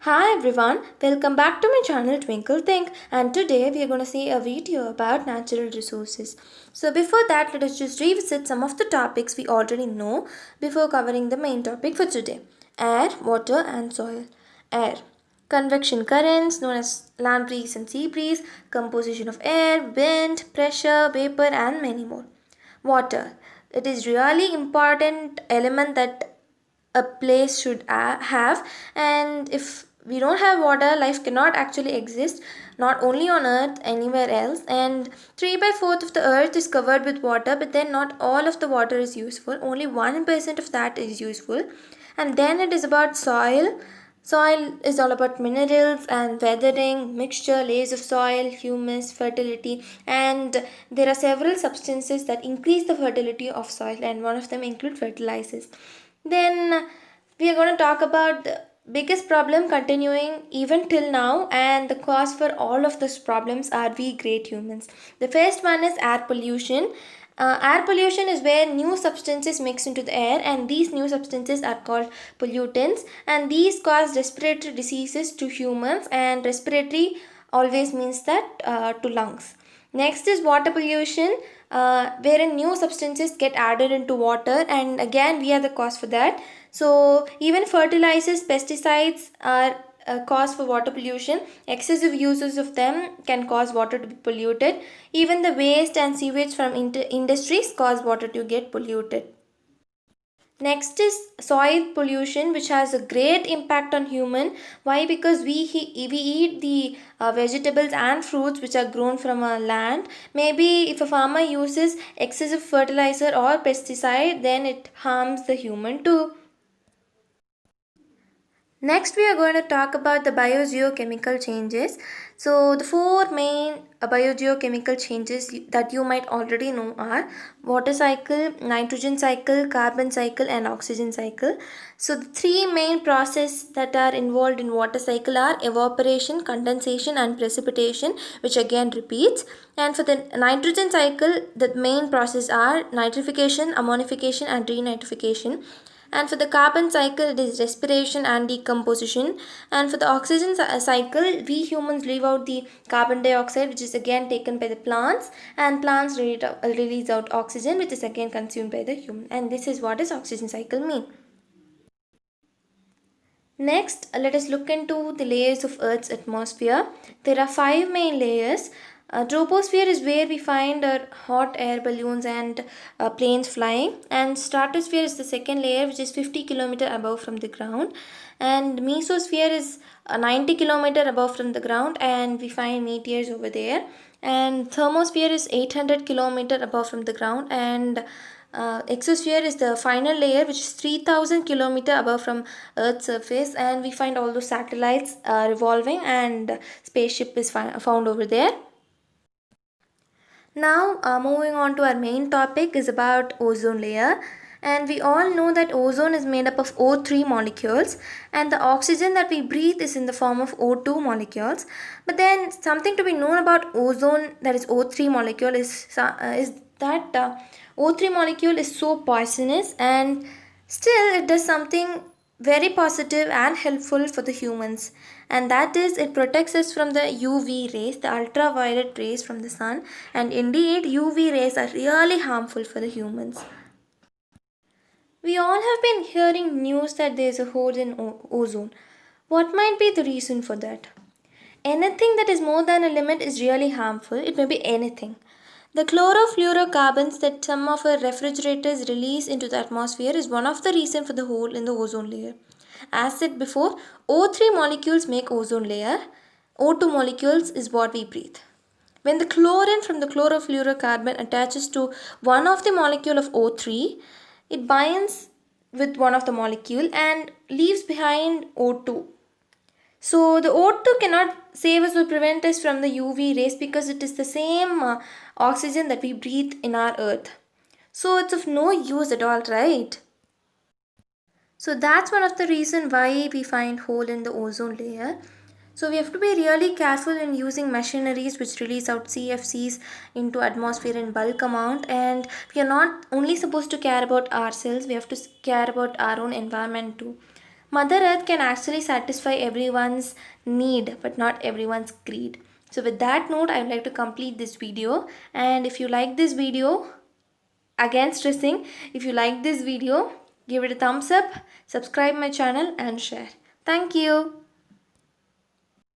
Hi everyone, welcome back to my channel Twinkle Think, and today we are going to see a video about natural resources. So before that, let us just revisit some of the topics we already know before covering the main topic for today. Air, water and soil. Air. Convection currents known as land breeze and sea breeze, composition of air, wind, pressure, vapor and many more. Water. It is really important element that a place should have, and if we don't have water, life cannot actually exist, not only on earth, anywhere else. And 3 by 4th of the earth is covered with water, but then not all of the water is useful, only 1% of that is useful. And then it is about soil. Soil is all about minerals and weathering, mixture, layers of soil, humus, fertility, and there are several substances that increase the fertility of soil, and one of them include fertilizers. Then we are going to talk about the biggest problem continuing even till now, and the cause for all of these problems are we great humans. The first one is air pollution. Air pollution is where new substances mix into the air, and these new substances are called pollutants, and these cause respiratory diseases to humans, and respiratory always means that to lungs. Next is water pollution, wherein new substances get added into water, and again we are the cause for that. So even fertilizers, pesticides are a cause for water pollution. Excessive uses of them can cause water to be polluted. Even the waste and sewage from industries cause water to get polluted. Next is soil pollution, which has a great impact on human. Why? Because we eat the vegetables and fruits which are grown from our land. Maybe if a farmer uses excessive fertilizer or pesticide, then it harms the human too. Next, we are going to talk about the biogeochemical changes. So, the four main biogeochemical changes that you might already know are water cycle, nitrogen cycle, carbon cycle, and oxygen cycle. So, the three main processes that are involved in water cycle are evaporation, condensation, and precipitation, which again repeats. And for the nitrogen cycle, the main process are nitrification, ammonification, and renitrification. And for the carbon cycle, it is respiration and decomposition. And for the oxygen cycle, we humans leave out the carbon dioxide, which is again taken by the plants, and plants release out oxygen, which is again consumed by the human. And this is what does oxygen cycle mean. Next, let us look into the layers of Earth's atmosphere. There are five main layers. Troposphere is where we find our hot air balloons and planes flying, and stratosphere is the second layer, which is 50 km above from the ground, and mesosphere is 90 km above from the ground, and we find meteors over there, and thermosphere is 800 km above from the ground, and exosphere is the final layer, which is 3000 km above from Earth's surface, and we find all those satellites revolving, and spaceship is found over there. Now, moving on to our main topic is about ozone layer. And we all know that ozone is made up of O3 molecules, and the oxygen that we breathe is in the form of O2 molecules. But then something to be known about ozone, that is O3 molecule, is that O3 molecule is so poisonous, and still it does something very positive and helpful for the humans, and that is it protects us from the UV rays, the ultraviolet rays from the sun. And indeed, UV rays are really harmful for the humans. We all have been hearing news that there is a hole in ozone. What might be the reason for that? Anything that is more than a limit is really harmful. It may be anything. The chlorofluorocarbons that some of our refrigerators release into the atmosphere is one of the reasons for the hole in the ozone layer. As said before, O3 molecules make ozone layer. O2 molecules is what we breathe. When the chlorine from the chlorofluorocarbon attaches to one of the molecule of O3, it binds with one of the molecule and leaves behind O2. So the O2 cannot save us or prevent us from the UV rays because it is the same oxygen that we breathe in our earth. So it's of no use at all, right? So that's one of the reason why we find hole in the ozone layer. So we have to be really careful in using machineries which release out CFCs into atmosphere in bulk amount, and we are not only supposed to care about ourselves, we have to care about our own environment too. Mother Earth can actually satisfy everyone's need but not everyone's greed. So with that note, I would like to complete this video. And if you like this video, again stressing, if you like this video, give it a thumbs up, subscribe my channel and share. Thank you.